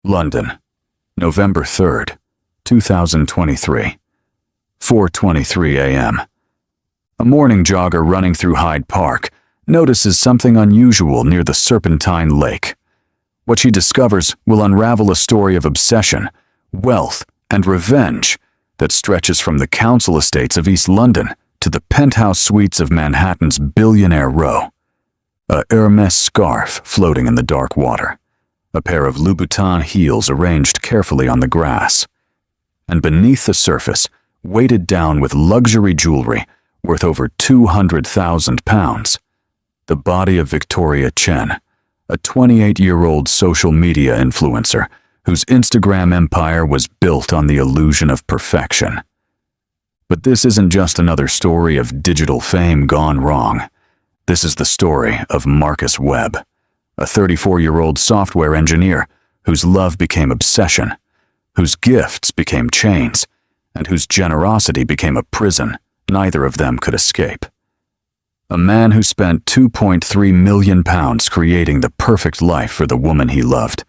London, November 3rd, 2023, 4:23 a.m. A morning jogger running through Hyde Park notices something unusual near the Serpentine lake. What she discovers will unravel a story of obsession, wealth, and revenge that stretches from the council estates of East London to the penthouse suites of Manhattan's Billionaire Row. A Hermes scarf floating in the dark water, a pair of Louboutin heels arranged carefully on the grass, and beneath the surface, weighted down with luxury jewelry worth over £200,000, the body of Victoria Chen, a 28-year-old social media influencer whose Instagram empire was built on the illusion of perfection. But this isn't just another story of digital fame gone wrong. This is the story of Marcus Webb, a 34-year-old software engineer whose love became obsession, whose gifts became chains, and whose generosity became a prison neither of them could escape. A man who spent £2.3 million creating the perfect life for the woman he loved,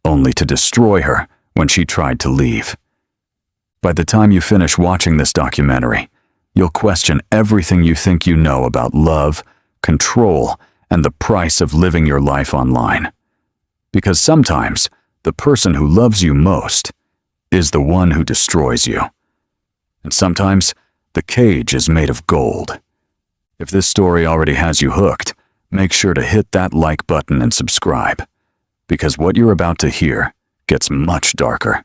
only to destroy her when she tried to leave. By the time you finish watching this documentary, you'll question everything you think you know about love, control, and the price of living your life online. Because sometimes, the person who loves you most is the one who destroys you. And sometimes, the cage is made of gold. If this story already has you hooked, make sure to hit that like button and subscribe, because what you're about to hear gets much darker.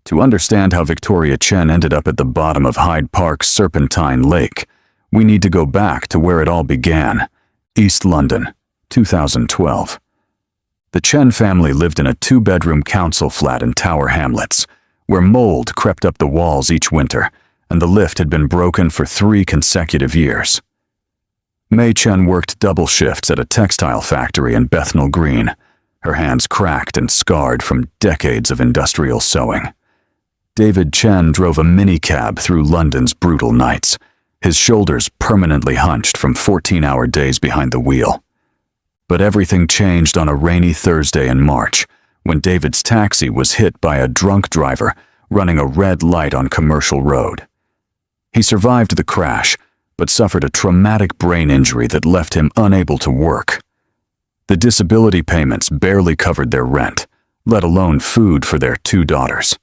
To understand how Victoria Chen ended up at the bottom of Hyde Park's Serpentine Lake, we need to go back to where it all began, East London, 2012. The Chen family lived in a 2-bedroom council flat in Tower Hamlets, where mold crept up the walls each winter, and the lift had been broken for 3 consecutive years. May Chen worked double shifts at a textile factory in Bethnal Green, her hands cracked and scarred from decades of industrial sewing. David Chen drove a minicab through London's brutal nights, his shoulders permanently hunched from 14-hour days behind the wheel. But everything changed on a rainy Thursday in March, when David's taxi was hit by a drunk driver running a red light on Commercial Road. He survived the crash, but suffered a traumatic brain injury that left him unable to work. The disability payments barely covered their rent, let alone food for their 2 daughters.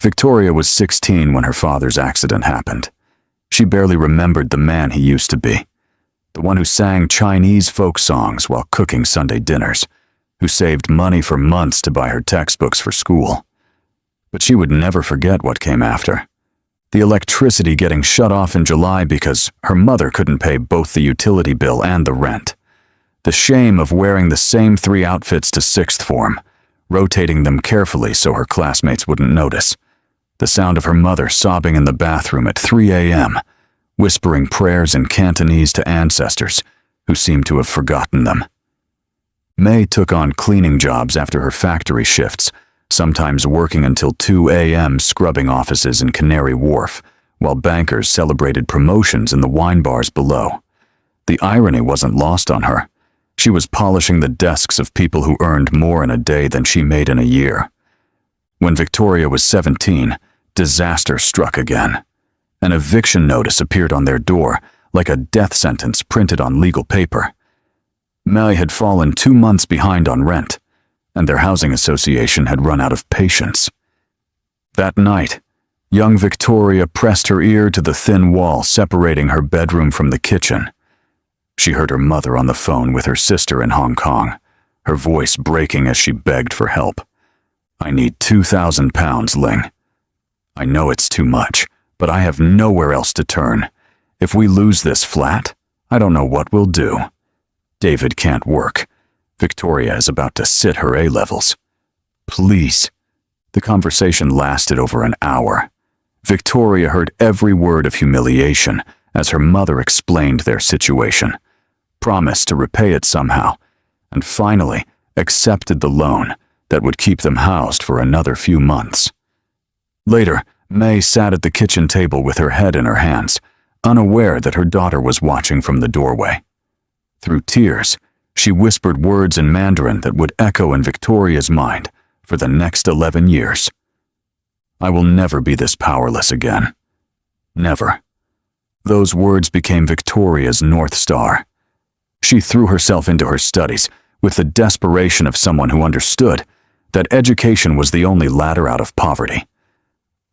Victoria was 16 when her father's accident happened. She barely remembered the man he used to be, the one who sang Chinese folk songs while cooking Sunday dinners, who saved money for months to buy her textbooks for school. But she would never forget what came after. The electricity getting shut off in July because her mother couldn't pay both the utility bill and the rent. The shame of wearing the same 3 outfits to 6th form, rotating them carefully so her classmates wouldn't notice. The sound of her mother sobbing in the bathroom at 3 a.m., whispering prayers in Cantonese to ancestors who seemed to have forgotten them. May took on cleaning jobs after her factory shifts, sometimes working until 2 a.m. scrubbing offices in Canary Wharf, while bankers celebrated promotions in the wine bars below. The irony wasn't lost on her. She was polishing the desks of people who earned more in a day than she made in a year. When Victoria was 17, disaster struck again. An eviction notice appeared on their door, like a death sentence printed on legal paper. May had fallen 2 months behind on rent, and their housing association had run out of patience. That night, young Victoria pressed her ear to the thin wall separating her bedroom from the kitchen. She heard her mother on the phone with her sister in Hong Kong, her voice breaking as she begged for help. "I need £2,000, Ling. I know it's too much, but I have nowhere else to turn. If we lose this flat, I don't know what we'll do. David can't work. Victoria is about to sit her A-levels. Please." The conversation lasted over an hour. Victoria heard every word of humiliation as her mother explained their situation, promised to repay it somehow, and finally accepted the loan that would keep them housed for another few months. Later, May sat at the kitchen table with her head in her hands, unaware that her daughter was watching from the doorway. Through tears, she whispered words in Mandarin that would echo in Victoria's mind for the next 11 years. I will never be this powerless again. Never. Those words became Victoria's North Star. She threw herself into her studies with the desperation of someone who understood that education was the only ladder out of poverty.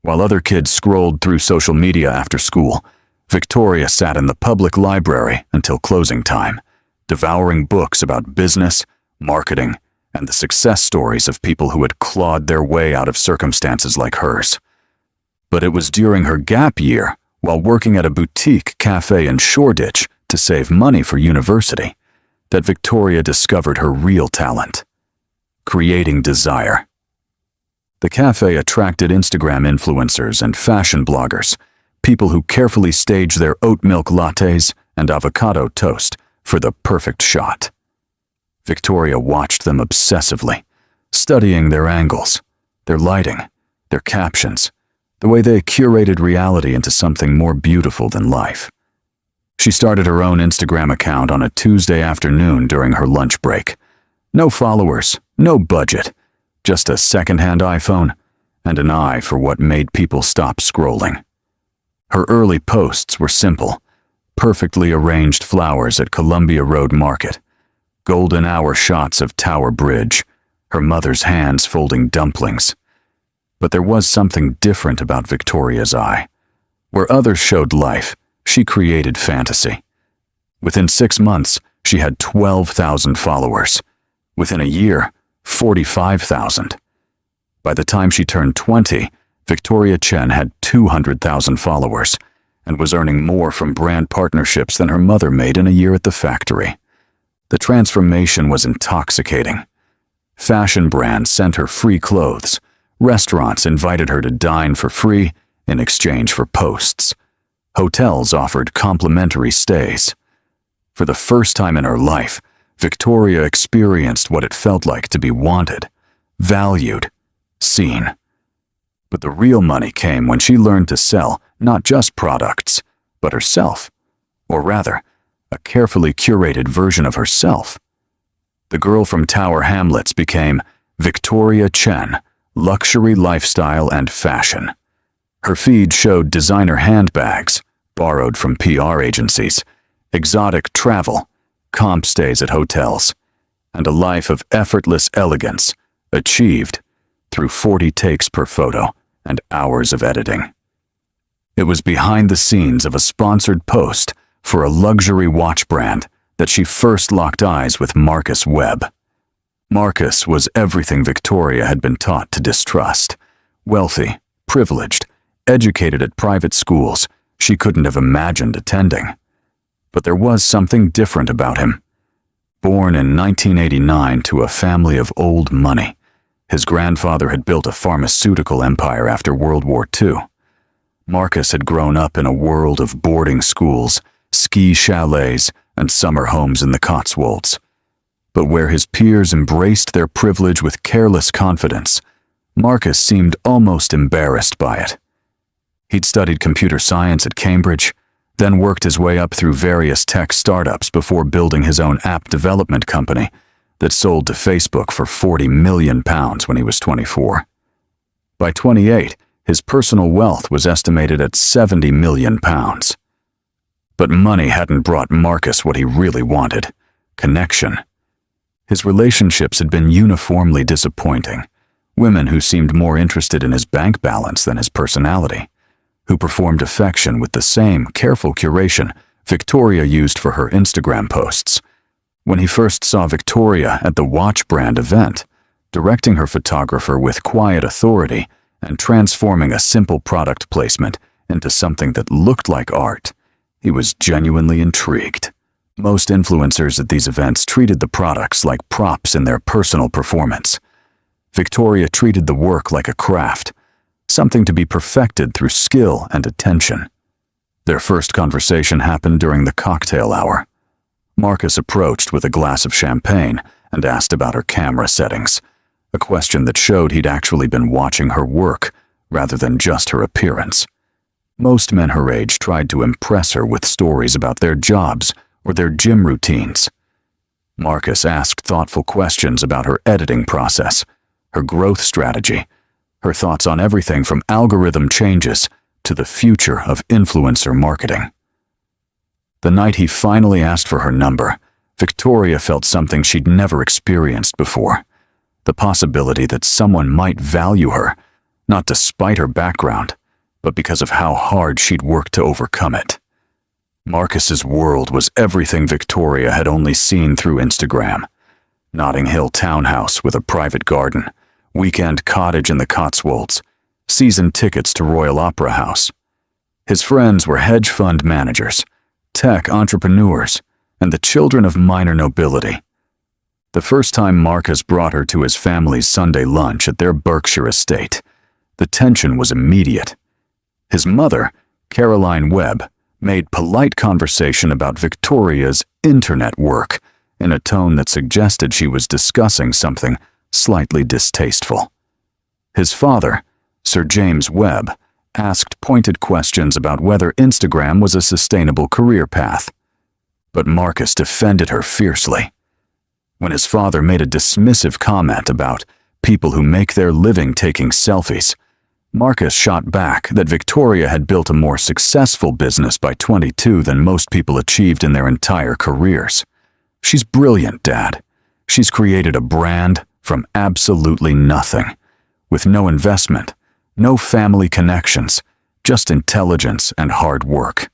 While other kids scrolled through social media after school, Victoria sat in the public library until closing time, devouring books about business, marketing, and the success stories of people who had clawed their way out of circumstances like hers. But it was during her gap year, while working at a boutique cafe in Shoreditch to save money for university, that Victoria discovered her real talent: creating desire. The cafe attracted Instagram influencers and fashion bloggers, people who carefully stage their oat milk lattes and avocado toast for the perfect shot. Victoria watched them obsessively, studying their angles, their lighting, their captions, the way they curated reality into something more beautiful than life. She started her own Instagram account on a Tuesday afternoon during her lunch break. No followers, no budget, just a second-hand iPhone and an eye for what made people stop scrolling. Her early posts were simple: perfectly arranged flowers at Columbia Road Market, golden hour shots of Tower Bridge, her mother's hands folding dumplings. But there was something different about Victoria's eye. Where others showed life, she created fantasy. Within 6 months, she had 12,000 followers. Within a year, 45,000. By the time she turned 20, Victoria Chen had 200,000 followers and was earning more from brand partnerships than her mother made in a year at the factory. The transformation was intoxicating. Fashion brands sent her free clothes. Restaurants invited her to dine for free in exchange for posts. Hotels offered complimentary stays. For the first time in her life, Victoria experienced what it felt like to be wanted, valued, seen. But the real money came when she learned to sell not just products, but herself, or rather, a carefully curated version of herself. The girl from Tower Hamlets became Victoria Chen, luxury lifestyle and fashion. Her feed showed designer handbags, borrowed from PR agencies, exotic travel, comp stays at hotels, and a life of effortless elegance achieved through 40 takes per photo and hours of editing. It was behind the scenes of a sponsored post for a luxury watch brand that she first locked eyes with Marcus Webb. Marcus was everything Victoria had been taught to distrust: wealthy, privileged, educated at private schools she couldn't have imagined attending. But there was something different about him. Born in 1989 to a family of old money, his grandfather had built a pharmaceutical empire after World War II. Marcus had grown up in a world of boarding schools, ski chalets, and summer homes in the Cotswolds. But where his peers embraced their privilege with careless confidence, Marcus seemed almost embarrassed by it. He'd studied computer science at Cambridge, then worked his way up through various tech startups before building his own app development company that sold to Facebook for £40 million when he was 24. By 28, his personal wealth was estimated at £70 million. But money hadn't brought Marcus what he really wanted: connection. His relationships had been uniformly disappointing. Women who seemed more interested in his bank balance than his personality, who performed affection with the same careful curation Victoria used for her Instagram posts. When he first saw Victoria at the watch brand event, directing her photographer with quiet authority and transforming a simple product placement into something that looked like art, he was genuinely intrigued. Most influencers at these events treated the products like props in their personal performance. Victoria treated the work like a craft, something to be perfected through skill and attention. Their first conversation happened during the cocktail hour. Marcus approached with a glass of champagne and asked about her camera settings, a question that showed he'd actually been watching her work rather than just her appearance. Most men her age tried to impress her with stories about their jobs or their gym routines. Marcus asked thoughtful questions about her editing process, her growth strategy, her thoughts on everything from algorithm changes to the future of influencer marketing. The night he finally asked for her number, Victoria felt something she'd never experienced before. The possibility that someone might value her, not despite her background, but because of how hard she'd worked to overcome it. Marcus's world was everything Victoria had only seen through Instagram. Notting Hill townhouse with a private garden, weekend cottage in the Cotswolds, season tickets to Royal Opera House. His friends were hedge fund managers, tech entrepreneurs, and the children of minor nobility. The first time Marcus brought her to his family's Sunday lunch at their Berkshire estate, the tension was immediate. His mother, Caroline Webb, made polite conversation about Victoria's internet work in a tone that suggested she was discussing something slightly distasteful. His father, Sir James Webb, asked pointed questions about whether Instagram was a sustainable career path. But Marcus defended her fiercely. When his father made a dismissive comment about people who make their living taking selfies, Marcus shot back that Victoria had built a more successful business by 22 than most people achieved in their entire careers. She's brilliant, Dad. She's created a brand from absolutely nothing, with no investment, no family connections, just intelligence and hard work.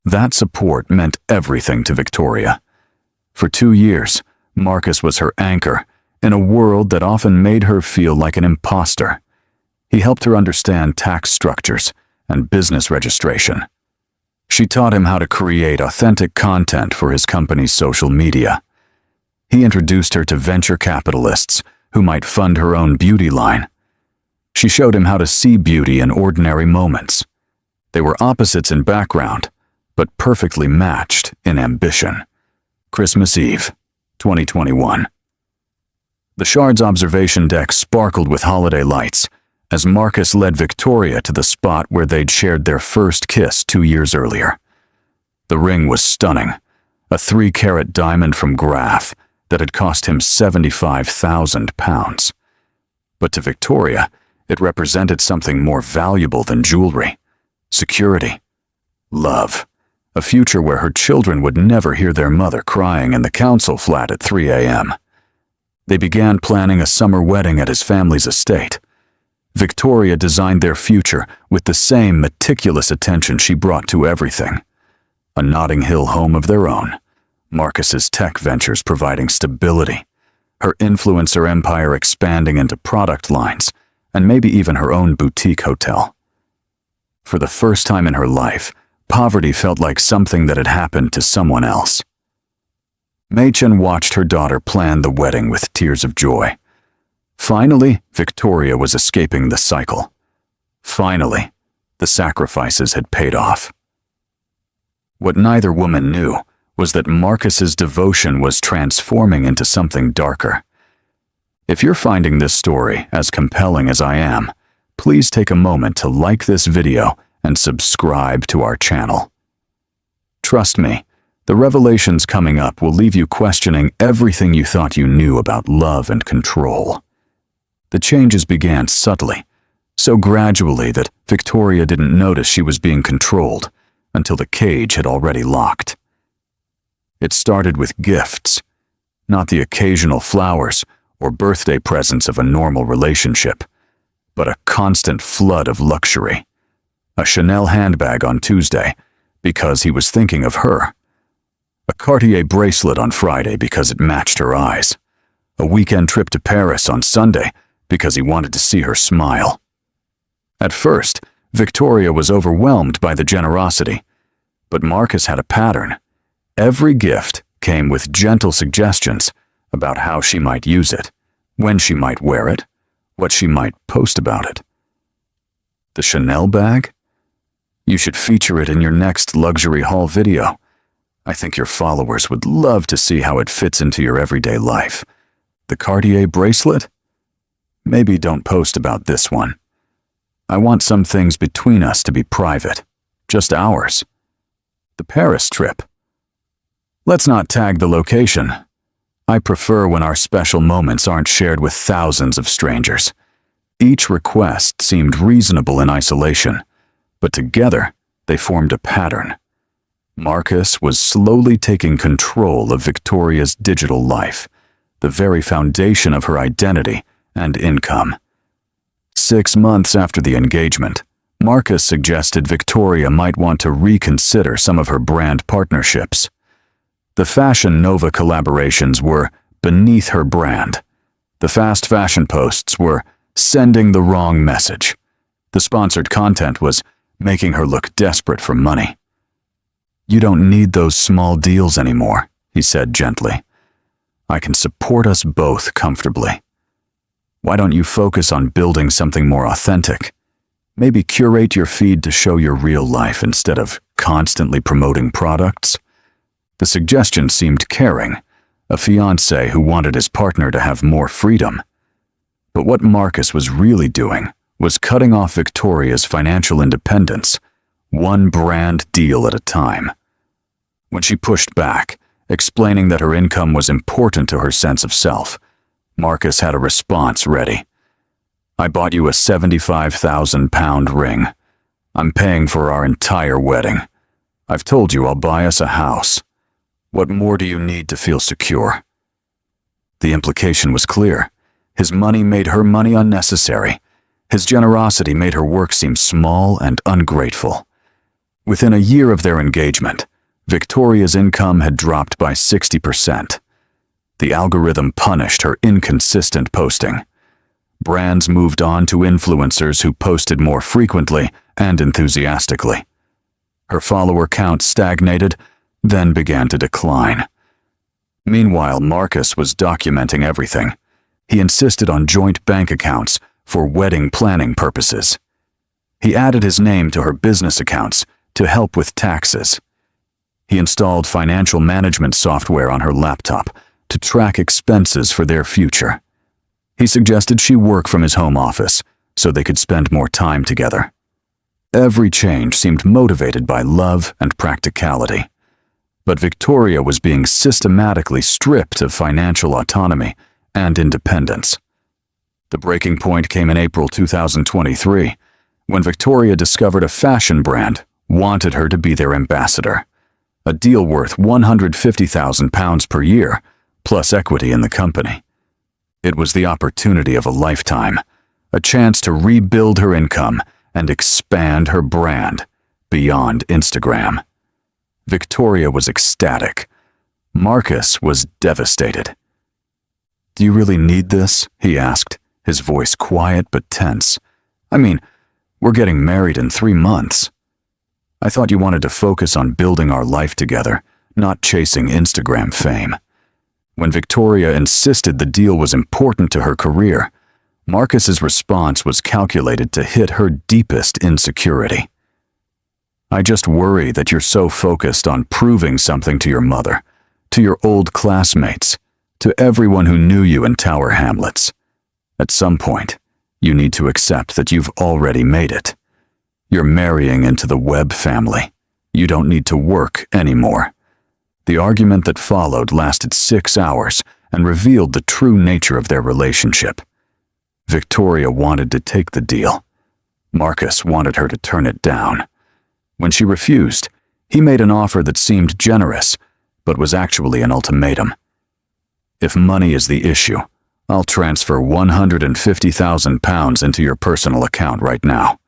That support meant everything to Victoria. For 2 years, Marcus was her anchor in a world that often made her feel like an imposter. He helped her understand tax structures and business registration. She taught him how to create authentic content for his company's social media. He introduced her to venture capitalists who might fund her own beauty line. She showed him how to see beauty in ordinary moments. They were opposites in background, but perfectly matched in ambition. Christmas Eve, 2021. The Shard's observation deck sparkled with holiday lights as Marcus led Victoria to the spot where they'd shared their first kiss 2 years earlier. The ring was stunning, a 3-carat diamond from Graff that had cost him £75,000. But to Victoria, it represented something more valuable than jewelry: security, love, a future where her children would never hear their mother crying in the council flat at 3 a.m. They began planning a summer wedding at his family's estate. Victoria designed their future with the same meticulous attention she brought to everything. A Notting Hill home of their own, Marcus's tech ventures providing stability, her influencer empire expanding into product lines, and maybe even her own boutique hotel. For the first time in her life, poverty felt like something that had happened to someone else. Machen watched her daughter plan the wedding with tears of joy. Finally, Victoria was escaping the cycle. Finally, the sacrifices had paid off. What neither woman knew was that Marcus's devotion was transforming into something darker. If you're finding this story as compelling as I am, please take a moment to like this video and subscribe to our channel. Trust me, the revelations coming up will leave you questioning everything you thought you knew about love and control. The changes began subtly, so gradually that Victoria didn't notice she was being controlled until the cage had already locked. It started with gifts, not the occasional flowers or birthday presents of a normal relationship, but a constant flood of luxury. A Chanel handbag on Tuesday because he was thinking of her. A Cartier bracelet on Friday because it matched her eyes. A weekend trip to Paris on Sunday because he wanted to see her smile. At first, Victoria was overwhelmed by the generosity, but Marcus had a pattern. Every gift came with gentle suggestions about how she might use it, when she might wear it, what she might post about it. The Chanel bag? You should feature it in your next luxury haul video. I think your followers would love to see how it fits into your everyday life. The Cartier bracelet? Maybe don't post about this one. I want some things between us to be private, just ours. The Paris trip. Let's not tag the location. I prefer when our special moments aren't shared with thousands of strangers. Each request seemed reasonable in isolation, but together they formed a pattern. Marcus was slowly taking control of Victoria's digital life, the very foundation of her identity and income. 6 months after the engagement, Marcus suggested Victoria might want to reconsider some of her brand partnerships. The Fashion Nova collaborations were beneath her brand. The fast fashion posts were sending the wrong message. The sponsored content was making her look desperate for money. "You don't need those small deals anymore," he said gently. "I can support us both comfortably. Why don't you focus on building something more authentic? Maybe curate your feed to show your real life instead of constantly promoting products?" The suggestion seemed caring, a fiancé who wanted his partner to have more freedom. But what Marcus was really doing was cutting off Victoria's financial independence, one brand deal at a time. When she pushed back, explaining that her income was important to her sense of self, Marcus had a response ready. "I bought you a £75,000 ring. I'm paying for our entire wedding. I've told you I'll buy us a house. What more do you need to feel secure?" The implication was clear. His money made her money unnecessary. His generosity made her work seem small and ungrateful. Within a year of their engagement, Victoria's income had dropped by 60%. The algorithm punished her inconsistent posting. Brands moved on to influencers who posted more frequently and enthusiastically. Her follower count stagnated, then began to decline. Meanwhile, Marcus was documenting everything. He insisted on joint bank accounts for wedding planning purposes. He added his name to her business accounts to help with taxes. He installed financial management software on her laptop to track expenses for their future. He suggested she work from his home office so they could spend more time together. Every change seemed motivated by love and practicality. But Victoria was being systematically stripped of financial autonomy and independence. The breaking point came in April 2023, when Victoria discovered a fashion brand wanted her to be their ambassador, a deal worth £150,000 per year, plus equity in the company. It was the opportunity of a lifetime, a chance to rebuild her income and expand her brand beyond Instagram. Victoria was ecstatic. Marcus was devastated. "Do you really need this?" he asked, his voice quiet but tense. "I mean, we're getting married in 3 months. I thought you wanted to focus on building our life together, not chasing Instagram fame." When Victoria insisted the deal was important to her career, Marcus's response was calculated to hit her deepest insecurity. "I just worry that you're so focused on proving something to your mother, to your old classmates, to everyone who knew you in Tower Hamlets. At some point, you need to accept that you've already made it. You're marrying into the Webb family. You don't need to work anymore." The argument that followed lasted 6 hours and revealed the true nature of their relationship. Victoria wanted to take the deal. Marcus wanted her to turn it down. When she refused, he made an offer that seemed generous, but was actually an ultimatum. "If money is the issue, I'll transfer £150,000 into your personal account right now.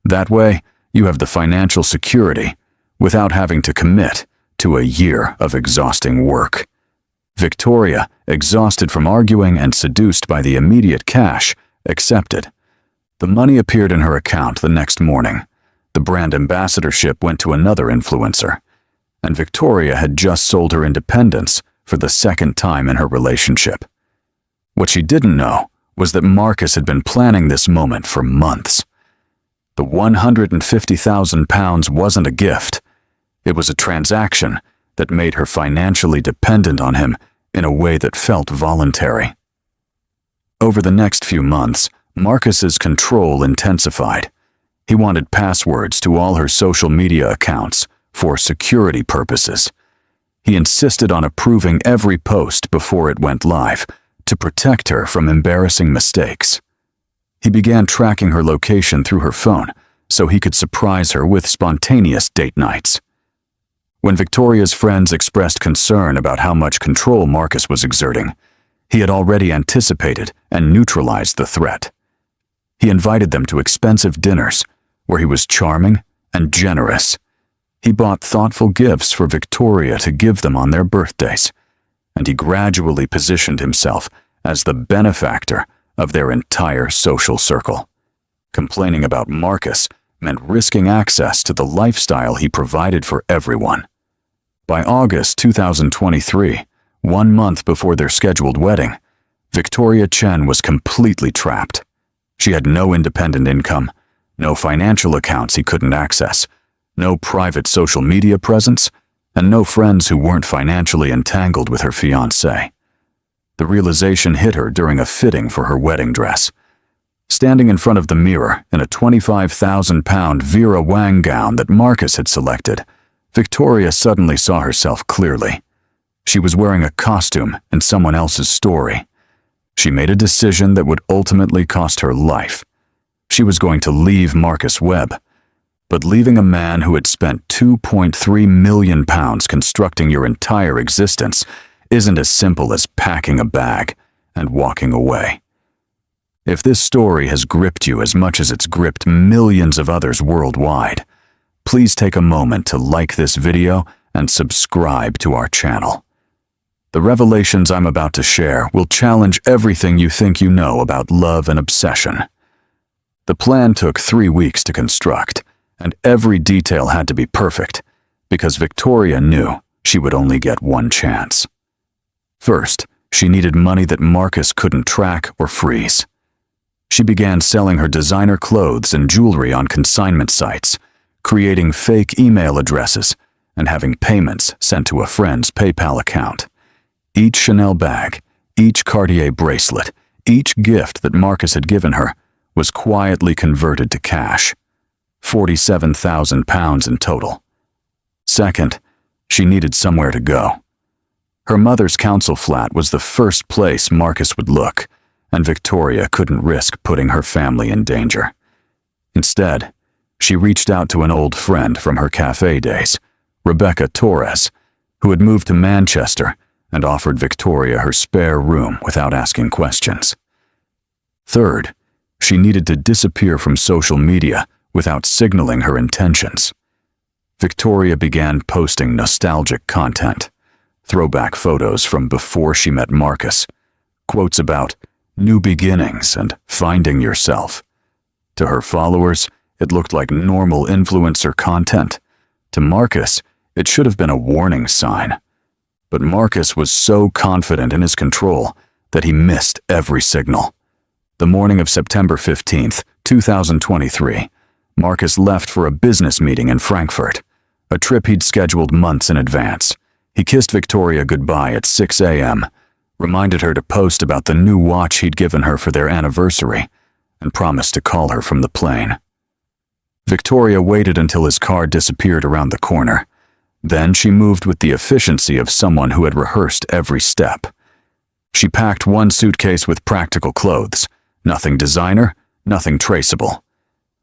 That way, you have the financial security without having to commit to a year of exhausting work." Victoria, exhausted from arguing and seduced by the immediate cash, accepted. The money appeared in her account the next morning. The brand ambassadorship went to another influencer, and Victoria had just sold her independence for the second time in her relationship. What she didn't know was that Marcus had been planning this moment for months. The £150,000 wasn't a gift. It was a transaction that made her financially dependent on him in a way that felt voluntary. Over the next few months, Marcus's control intensified. He wanted passwords to all her social media accounts for security purposes. He insisted on approving every post before it went live to protect her from embarrassing mistakes. He began tracking her location through her phone so he could surprise her with spontaneous date nights. When Victoria's friends expressed concern about how much control Marcus was exerting, he had already anticipated and neutralized the threat. He invited them to expensive dinners where he was charming and generous. He bought thoughtful gifts for Victoria to give them on their birthdays, and he gradually positioned himself as the benefactor of their entire social circle. Complaining about Marcus meant risking access to the lifestyle he provided for everyone. By August 2023, 1 month before their scheduled wedding, Victoria Chen was completely trapped. She had no independent income, no financial accounts he couldn't access, no private social media presence, and no friends who weren't financially entangled with her fiancé. The realization hit her during a fitting for her wedding dress. Standing in front of the mirror in a 25,000-pound Vera Wang gown that Marcus had selected, Victoria suddenly saw herself clearly. She was wearing a costume in someone else's story. She made a decision that would ultimately cost her life. She was going to leave Marcus Webb, but leaving a man who had spent £2.3 million constructing your entire existence isn't as simple as packing a bag and walking away. If this story has gripped you as much as it's gripped millions of others worldwide, please take a moment to like this video and subscribe to our channel. The revelations I'm about to share will challenge everything you think you know about love and obsession. The plan took 3 weeks to construct, and every detail had to be perfect, because Victoria knew she would only get one chance. First, she needed money that Marcus couldn't track or freeze. She began selling her designer clothes and jewelry on consignment sites, creating fake email addresses, and having payments sent to a friend's PayPal account. Each Chanel bag, each Cartier bracelet, each gift that Marcus had given her was quietly converted to cash. £47,000 in total. Second, she needed somewhere to go. Her mother's council flat was the first place Marcus would look, and Victoria couldn't risk putting her family in danger. Instead, she reached out to an old friend from her cafe days, Rebecca Torres, who had moved to Manchester and offered Victoria her spare room without asking questions. Third, she needed to disappear from social media without signaling her intentions. Victoria began posting nostalgic content, throwback photos from before she met Marcus, quotes about new beginnings and finding yourself. To her followers, it looked like normal influencer content. To Marcus, it should have been a warning sign. But Marcus was so confident in his control that he missed every signal. The morning of September 15th, 2023, Marcus left for a business meeting in Frankfurt, a trip he'd scheduled months in advance. He kissed Victoria goodbye at 6 a.m., reminded her to post about the new watch he'd given her for their anniversary, and promised to call her from the plane. Victoria waited until his car disappeared around the corner. Then she moved with the efficiency of someone who had rehearsed every step. She packed one suitcase with practical clothes, nothing designer, nothing traceable.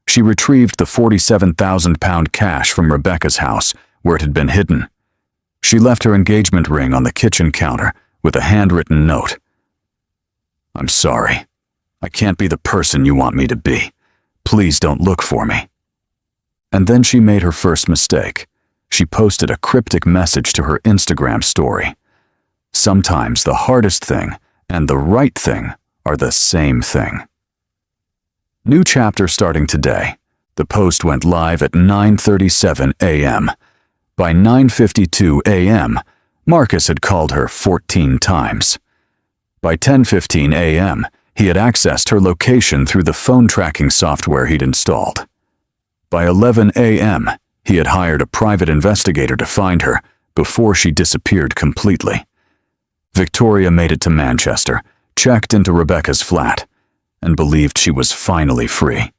She retrieved the £47,000 cash from Rebecca's house, where it had been hidden. She left her engagement ring on the kitchen counter with a handwritten note. "I'm sorry. I can't be the person you want me to be. Please don't look for me." And then she made her first mistake. She posted a cryptic message to her Instagram story. Sometimes the hardest thing and the right thing are the same thing. New chapter starting today. The post went live at 9:37 a.m. By 9:52 a.m., Marcus had called her 14 times. By 10:15 a.m., he had accessed her location through the phone tracking software he'd installed. By 11 a.m., he had hired a private investigator to find her before she disappeared completely. Victoria made it to Manchester, checked into Rebecca's flat, and believed she was finally free.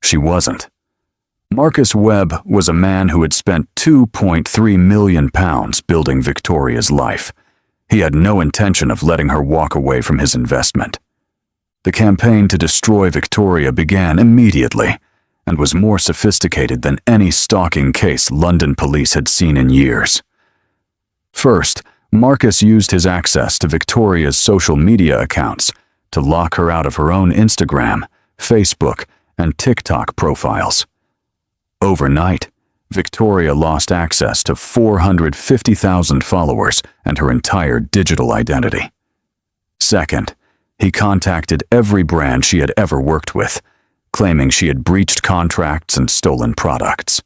She wasn't. Marcus Webb was a man who had spent £2.3 million building Victoria's life. He had no intention of letting her walk away from his investment. The campaign to destroy Victoria began immediately and was more sophisticated than any stalking case London police had seen in years. First, Marcus used his access to Victoria's social media accounts to lock her out of her own Instagram, Facebook, and TikTok profiles. Overnight, Victoria lost access to 450,000 followers and her entire digital identity. Second, he contacted every brand she had ever worked with, claiming she had breached contracts and stolen products.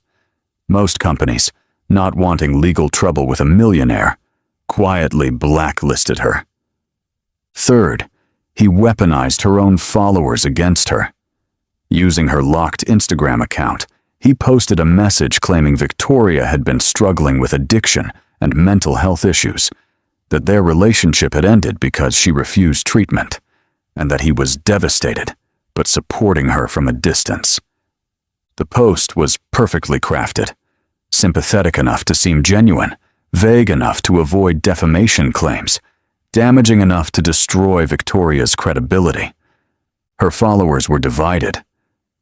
Most companies, not wanting legal trouble with a millionaire, quietly blacklisted her. Third, he weaponized her own followers against her. Using her locked Instagram account, he posted a message claiming Victoria had been struggling with addiction and mental health issues, that their relationship had ended because she refused treatment, and that he was devastated, but supporting her from a distance. The post was perfectly crafted, sympathetic enough to seem genuine, vague enough to avoid defamation claims, damaging enough to destroy Victoria's credibility. Her followers were divided.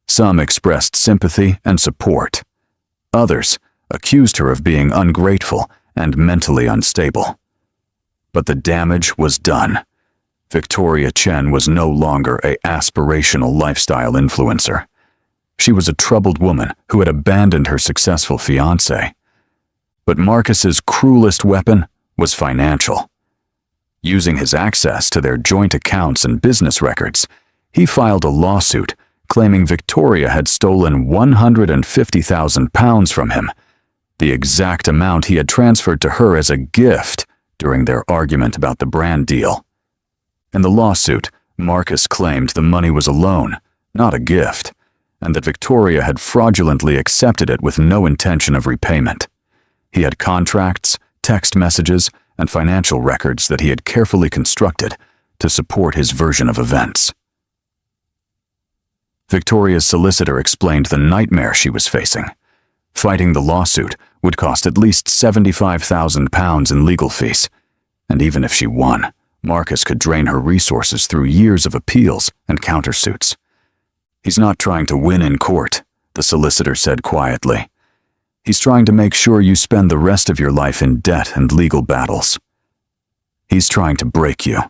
Some expressed sympathy and support. Others accused her of being ungrateful and mentally unstable. But the damage was done. Victoria Chen was no longer an aspirational lifestyle influencer. She was a troubled woman who had abandoned her successful fiancé. But Marcus's cruelest weapon was financial. Using his access to their joint accounts and business records, he filed a lawsuit claiming Victoria had stolen £150,000 from him, the exact amount he had transferred to her as a gift during their argument about the brand deal. In the lawsuit, Marcus claimed the money was a loan, not a gift, and that Victoria had fraudulently accepted it with no intention of repayment. He had contracts, text messages, and financial records that he had carefully constructed to support his version of events. Victoria's solicitor explained the nightmare she was facing. Fighting the lawsuit would cost at least £75,000 in legal fees, and even if she won, Marcus could drain her resources through years of appeals and countersuits. "He's not trying to win in court," the solicitor said quietly. "He's trying to make sure you spend the rest of your life in debt and legal battles. He's trying to break you."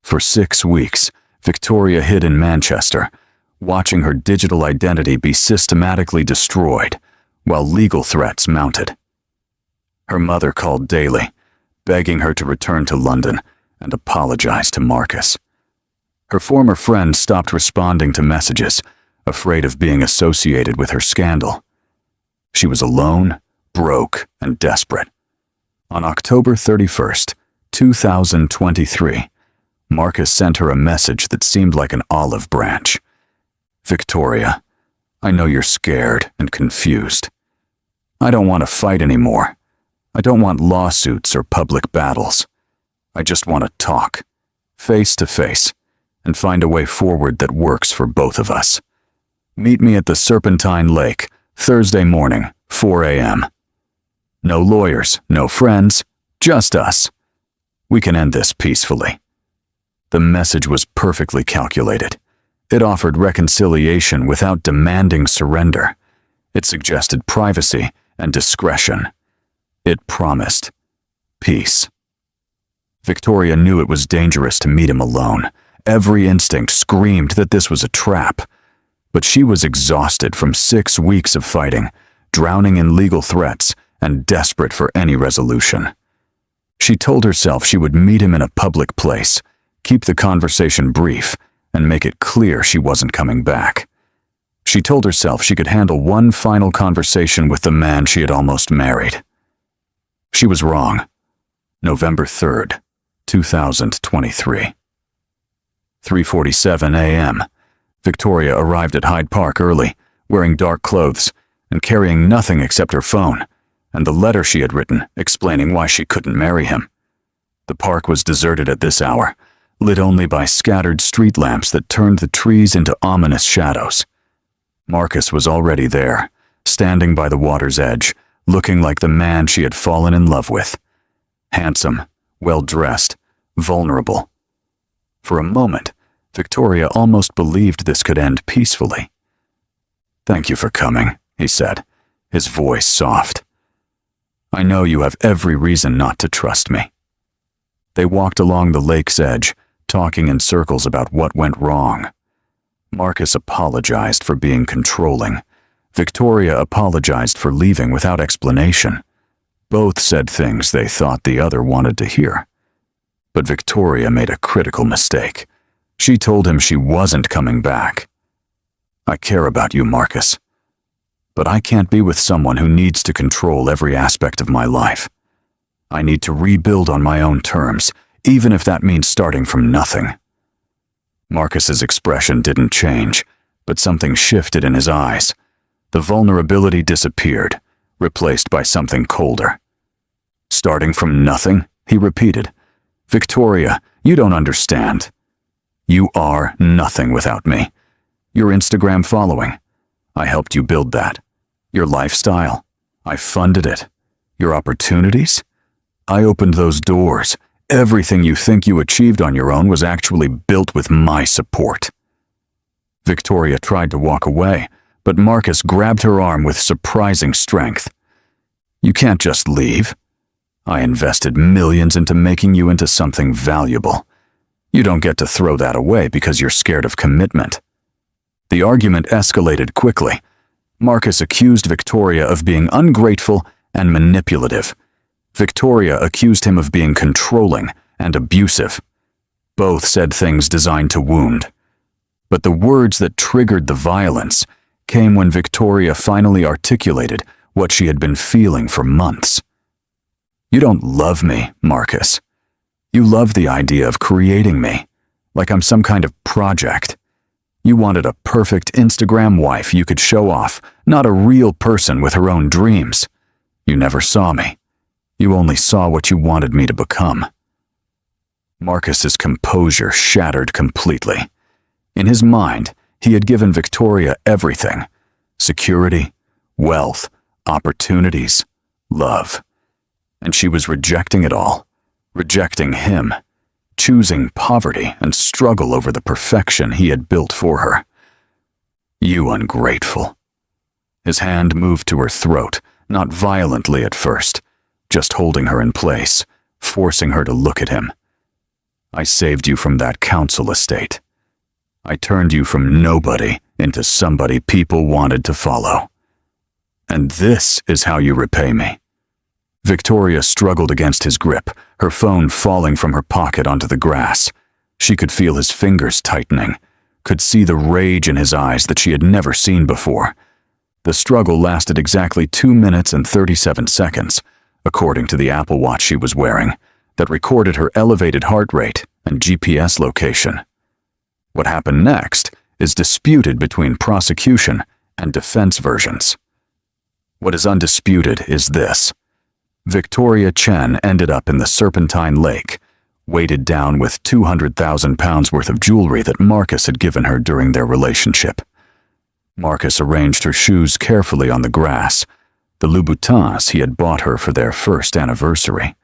For 6 weeks, Victoria hid in Manchester, watching her digital identity be systematically destroyed while legal threats mounted. Her mother called daily, begging her to return to London and apologize to Marcus. Her former friend stopped responding to messages, afraid of being associated with her scandal. She was alone, broke, and desperate. On October 31st, 2023, Marcus sent her a message that seemed like an olive branch. "Victoria, I know you're scared and confused. I don't want to fight anymore. I don't want lawsuits or public battles. I just want to talk, face to face, and find a way forward that works for both of us. Meet me at the Serpentine Lake, Thursday morning, 4 a.m. No lawyers, no friends, just us. We can end this peacefully." The message was perfectly calculated. It offered reconciliation without demanding surrender. It suggested privacy and discretion. It promised peace. Victoria knew it was dangerous to meet him alone. Every instinct screamed that this was a trap. But she was exhausted from 6 weeks of fighting, drowning in legal threats, and desperate for any resolution. She told herself she would meet him in a public place, keep the conversation brief, and make it clear she wasn't coming back. She told herself she could handle one final conversation with the man she had almost married. She was wrong. November 3rd, 2023. 3:47 a.m. Victoria arrived at Hyde Park early, wearing dark clothes and carrying nothing except her phone and the letter she had written explaining why she couldn't marry him. The park was deserted at this hour, lit only by scattered street lamps that turned the trees into ominous shadows. Marcus was already there, standing by the water's edge, looking like the man she had fallen in love with. Handsome, well-dressed, vulnerable. For a moment, Victoria almost believed this could end peacefully. "Thank you for coming," he said, his voice soft. "I know you have every reason not to trust me." They walked along the lake's edge, talking in circles about what went wrong. Marcus apologized for being controlling. Victoria apologized for leaving without explanation. Both said things they thought the other wanted to hear. But Victoria made a critical mistake. She told him she wasn't coming back. "I care about you, Marcus. But I can't be with someone who needs to control every aspect of my life. I need to rebuild on my own terms, even if that means starting from nothing." Marcus's expression didn't change, but something shifted in his eyes. The vulnerability disappeared, replaced by something colder. "Starting from nothing?" he repeated. "Victoria, you don't understand. You are nothing without me. Your Instagram following, I helped you build that. Your lifestyle, I funded it. Your opportunities, I opened those doors. Everything you think you achieved on your own was actually built with my support." Victoria tried to walk away, but Marcus grabbed her arm with surprising strength. "You can't just leave. I invested millions into making you into something valuable. You don't get to throw that away because you're scared of commitment." The argument escalated quickly. Marcus accused Victoria of being ungrateful and manipulative. Victoria accused him of being controlling and abusive. Both said things designed to wound. But the words that triggered the violence came when Victoria finally articulated what she had been feeling for months. "You don't love me, Marcus. You love the idea of creating me, like I'm some kind of project. You wanted a perfect Instagram wife you could show off, not a real person with her own dreams. You never saw me. You only saw what you wanted me to become." Marcus's composure shattered completely. In his mind, he had given Victoria everything: security, wealth, opportunities, love. And she was rejecting it all, rejecting him, choosing poverty and struggle over the perfection he had built for her. "You ungrateful." His hand moved to her throat, not violently at first, just holding her in place, forcing her to look at him. "I saved you from that council estate. I turned you from nobody into somebody people wanted to follow. And this is how you repay me." Victoria struggled against his grip, her phone falling from her pocket onto the grass. She could feel his fingers tightening, could see the rage in his eyes that she had never seen before. The struggle lasted exactly 2 minutes and 37 seconds, according to the Apple Watch she was wearing, that recorded her elevated heart rate and GPS location. What happened next is disputed between prosecution and defense versions. What is undisputed is this: Victoria Chen ended up in the Serpentine Lake, weighted down with 200,000 pounds worth of jewelry that Marcus had given her during their relationship. Marcus arranged her shoes carefully on the grass, the Louboutins he had bought her for their first anniversary.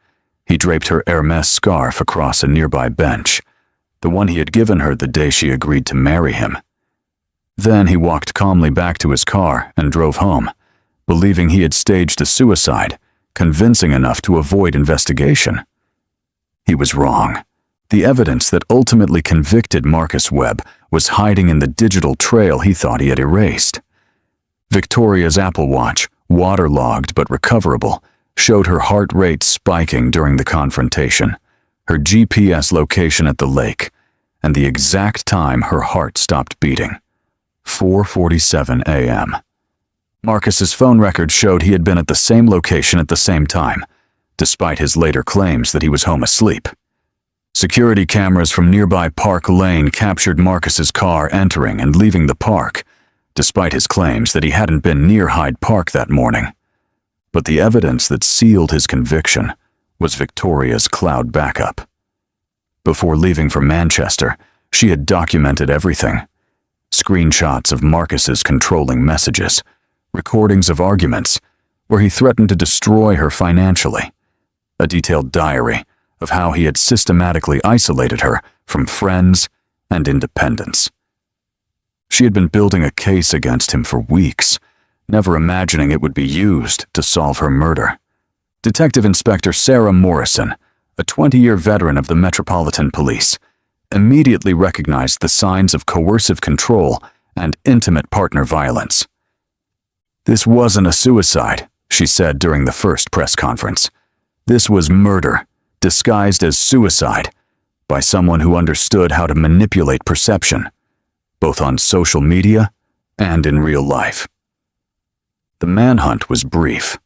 He draped her Hermès scarf across a nearby bench, the one he had given her the day she agreed to marry him. Then he walked calmly back to his car and drove home, believing he had staged a suicide, convincing enough to avoid investigation. He was wrong. The evidence that ultimately convicted Marcus Webb was hiding in the digital trail he thought he had erased. Victoria's Apple Watch, waterlogged but recoverable, showed her heart rate spiking during the confrontation, her GPS location at the lake, and the exact time her heart stopped beating: 4:47 a.m. Marcus's phone record showed he had been at the same location at the same time, despite his later claims that he was home asleep. Security cameras from nearby Park Lane captured Marcus's car entering and leaving the park, despite his claims that he hadn't been near Hyde Park that morning. But the evidence that sealed his conviction was Victoria's cloud backup. Before leaving for Manchester, she had documented everything: screenshots of Marcus's controlling messages, recordings of arguments where he threatened to destroy her financially, a detailed diary of how he had systematically isolated her from friends and independence. She had been building a case against him for weeks, never imagining it would be used to solve her murder. Detective Inspector Sarah Morrison, a 20-year veteran of the Metropolitan Police, immediately recognized the signs of coercive control and intimate partner violence. "This wasn't a suicide," she said during the first press conference. "This was murder, disguised as suicide, by someone who understood how to manipulate perception, both on social media and in real life." The manhunt was brief.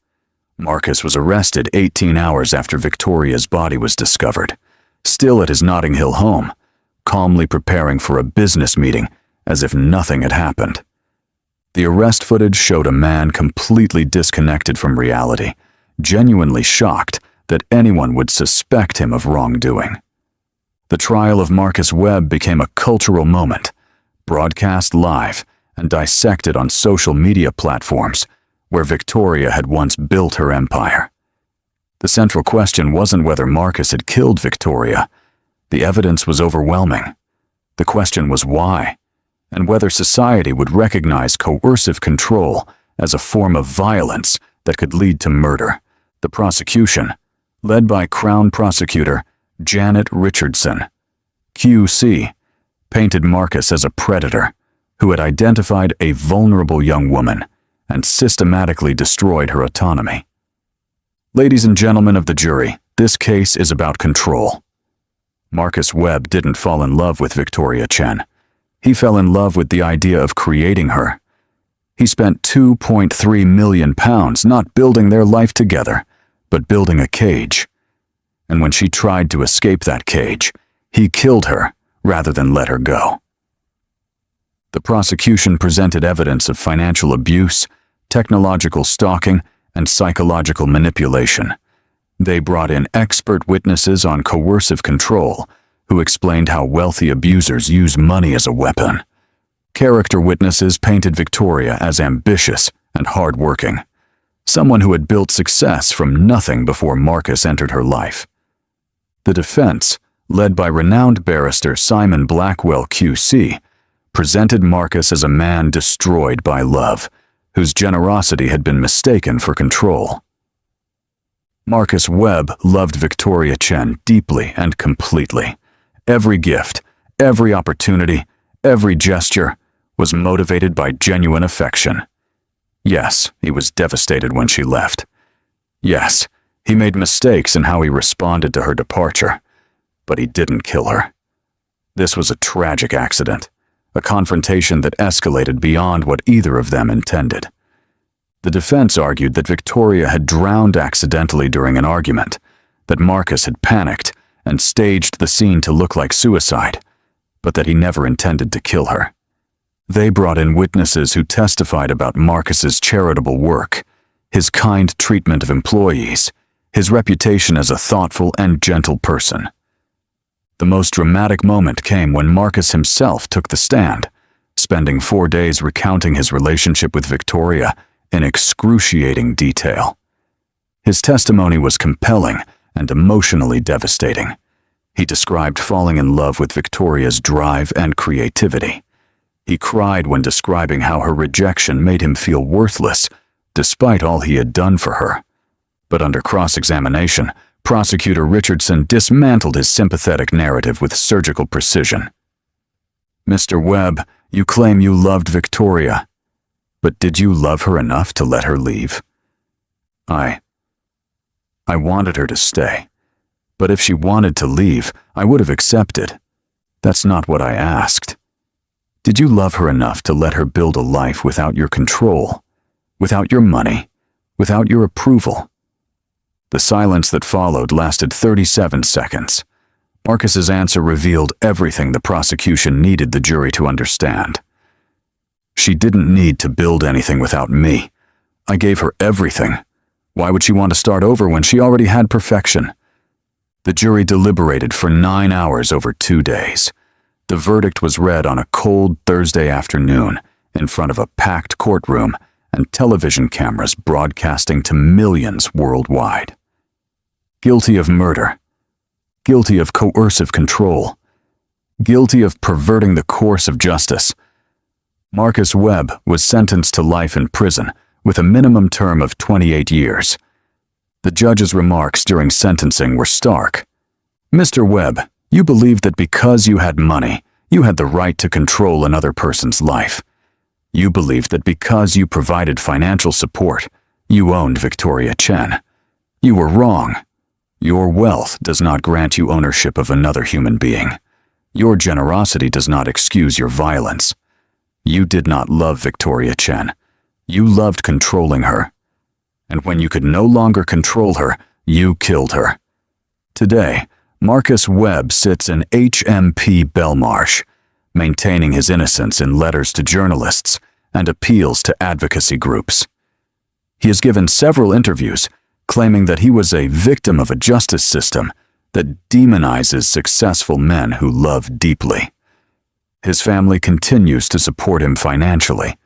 Marcus was arrested 18 hours after Victoria's body was discovered, still at his Notting Hill home, calmly preparing for a business meeting as if nothing had happened. The arrest footage showed a man completely disconnected from reality, genuinely shocked that anyone would suspect him of wrongdoing. The trial of Marcus Webb became a cultural moment, broadcast live and dissected on social media platforms where Victoria had once built her empire. The central question wasn't whether Marcus had killed Victoria. The evidence was overwhelming. The question was why, and whether society would recognize coercive control as a form of violence that could lead to murder. The prosecution, led by Crown Prosecutor Janet Richardson, QC, painted Marcus as a predator who had identified a vulnerable young woman and systematically destroyed her autonomy. Ladies and gentlemen of the jury, this case is about control. Marcus Webb didn't fall in love with Victoria Chen. He fell in love with the idea of creating her. He spent £2.3 million not building their life together, but building a cage. And when she tried to escape that cage, he killed her rather than let her go. The prosecution presented evidence of financial abuse, technological stalking, and psychological manipulation. They brought in expert witnesses on coercive control who explained how wealthy abusers use money as a weapon. Character witnesses painted Victoria as ambitious and hardworking, someone who had built success from nothing before Marcus entered her life. The defense, led by renowned barrister Simon Blackwell QC, presented Marcus as a man destroyed by love, whose generosity had been mistaken for control. Marcus Webb loved Victoria Chen deeply and completely. Every gift, every opportunity, every gesture was motivated by genuine affection. Yes, he was devastated when she left. Yes, he made mistakes in how he responded to her departure, but he didn't kill her. This was a tragic accident, a confrontation that escalated beyond what either of them intended. The defense argued that Victoria had drowned accidentally during an argument, that Marcus had panicked and staged the scene to look like suicide, but that he never intended to kill her. They brought in witnesses who testified about Marcus's charitable work, his kind treatment of employees, his reputation as a thoughtful and gentle person. The most dramatic moment came when Marcus himself took the stand, spending 4 days recounting his relationship with Victoria in excruciating detail. His testimony was compelling and emotionally devastating. He described falling in love with Victoria's drive and creativity. He cried when describing how her rejection made him feel worthless, despite all he had done for her. But under cross-examination, Prosecutor Richardson dismantled his sympathetic narrative with surgical precision. "Mr. Webb, you claim you loved Victoria, but did you love her enough to let her leave?" I wanted her to stay, but if she wanted to leave, I would have accepted. That's not what I asked. Did you love her enough to let her build a life without your control, without your money, without your approval?" The silence that followed lasted 37 seconds. Marcus's answer revealed everything the prosecution needed the jury to understand. "She didn't need to build anything without me. I gave her everything. Why would she want to start over when she already had perfection?" The jury deliberated for 9 hours over 2 days. The verdict was read on a cold Thursday afternoon in front of a packed courtroom and television cameras broadcasting to millions worldwide. Guilty of murder. Guilty of coercive control. Guilty of perverting the course of justice. Marcus Webb was sentenced to life in prison with a minimum term of 28 years. The judge's remarks during sentencing were stark. "Mr. Webb, you believed that because you had money, you had the right to control another person's life. You believed that because you provided financial support, you owned Victoria Chen. You were wrong. Your wealth does not grant you ownership of another human being. Your generosity does not excuse your violence. You did not love Victoria Chen. You loved controlling her. And when you could no longer control her, you killed her." Today, Marcus Webb sits in HMP Belmarsh, maintaining his innocence in letters to journalists and appeals to advocacy groups. He has given several interviews claiming that he was a victim of a justice system that demonizes successful men who love deeply. His family continues to support him financially,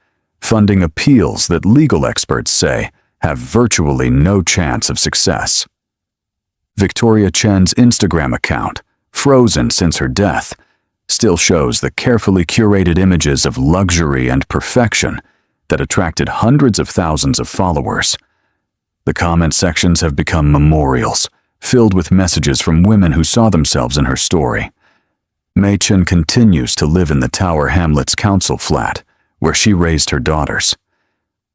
funding appeals that legal experts say have virtually no chance of success. Victoria Chen's Instagram account, frozen since her death, still shows the carefully curated images of luxury and perfection that attracted hundreds of thousands of followers. The comment sections have become memorials, filled with messages from women who saw themselves in her story. Mei Chen continues to live in the Tower Hamlets council flat, where she raised her daughters.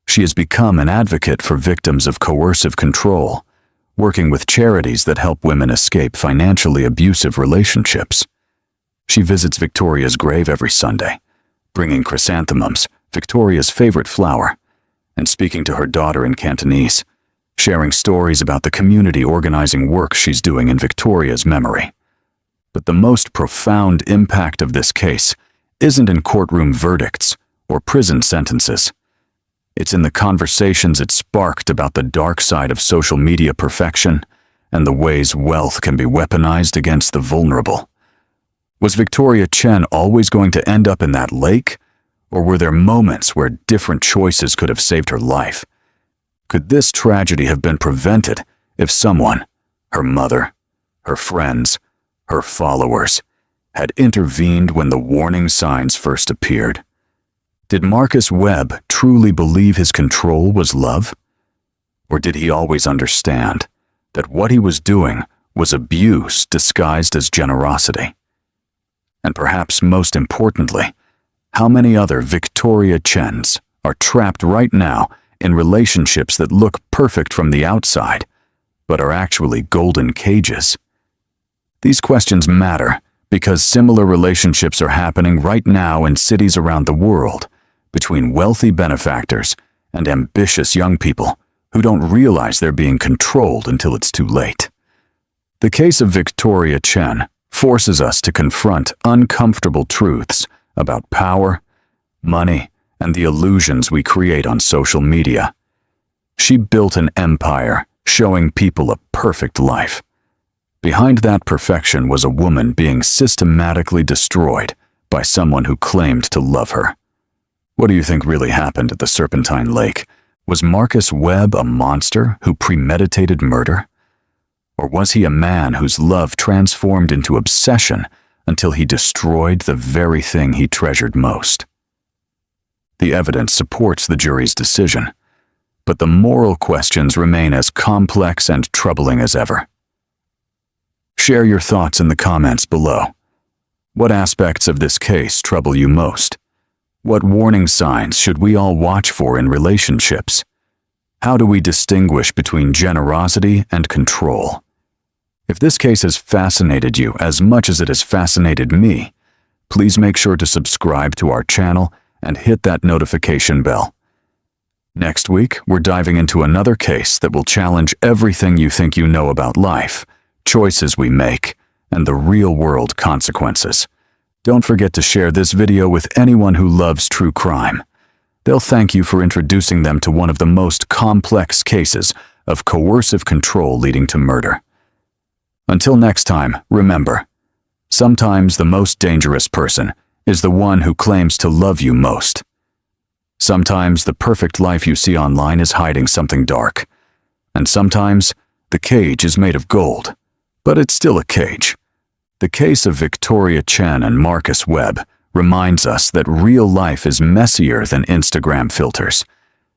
She has become an advocate for victims of coercive control, working with charities that help women escape financially abusive relationships. She visits Victoria's grave every Sunday, bringing chrysanthemums, Victoria's favorite flower, and speaking to her daughter in Cantonese, sharing stories about the community organizing work she's doing in Victoria's memory. But the most profound impact of this case isn't in courtroom verdicts or prison sentences. It's in the conversations it sparked about the dark side of social media perfection and the ways wealth can be weaponized against the vulnerable. Was Victoria Chen always going to end up in that lake? Or were there moments where different choices could have saved her life? Could this tragedy have been prevented if someone, her mother, her friends, her followers, had intervened when the warning signs first appeared? Did Marcus Webb truly believe his control was love? Or did he always understand that what he was doing was abuse disguised as generosity? And perhaps most importantly, how many other Victoria Chens are trapped right now in relationships that look perfect from the outside, but are actually golden cages? These questions matter because similar relationships are happening right now in cities around the world between wealthy benefactors and ambitious young people who don't realize they're being controlled until it's too late. The case of Victoria Chen forces us to confront uncomfortable truths about power, money, and the illusions we create on social media. She built an empire showing people a perfect life. Behind that perfection was a woman being systematically destroyed by someone who claimed to love her. What do you think really happened at the Serpentine Lake? Was Marcus Webb a monster who premeditated murder? Or was he a man whose love transformed into obsession until he destroyed the very thing he treasured most? The evidence supports the jury's decision, but the moral questions remain as complex and troubling as ever. Share your thoughts in the comments below. What aspects of this case trouble you most? What warning signs should we all watch for in relationships? How do we distinguish between generosity and control? If this case has fascinated you as much as it has fascinated me, please make sure to subscribe to our channel and hit that notification bell. Next week, we're diving into another case that will challenge everything you think you know about life, choices we make, and the real-world consequences. Don't forget to share this video with anyone who loves true crime. They'll thank you for introducing them to one of the most complex cases of coercive control leading to murder. Until next time, remember, sometimes the most dangerous person is the one who claims to love you most. Sometimes the perfect life you see online is hiding something dark. And sometimes the cage is made of gold, but it's still a cage. The case of Victoria Chen and Marcus Webb reminds us that real life is messier than Instagram filters,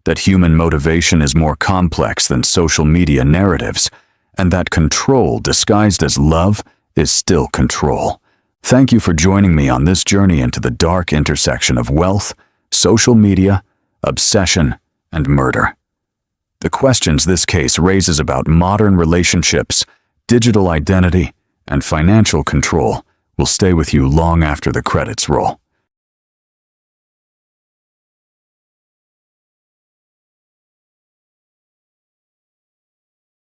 that human motivation is more complex than social media narratives, and that control disguised as love is still control. Thank you for joining me on this journey into the dark intersection of wealth, social media, obsession, and murder. The questions this case raises about modern relationships, digital identity, and financial control will stay with you long after the credits roll.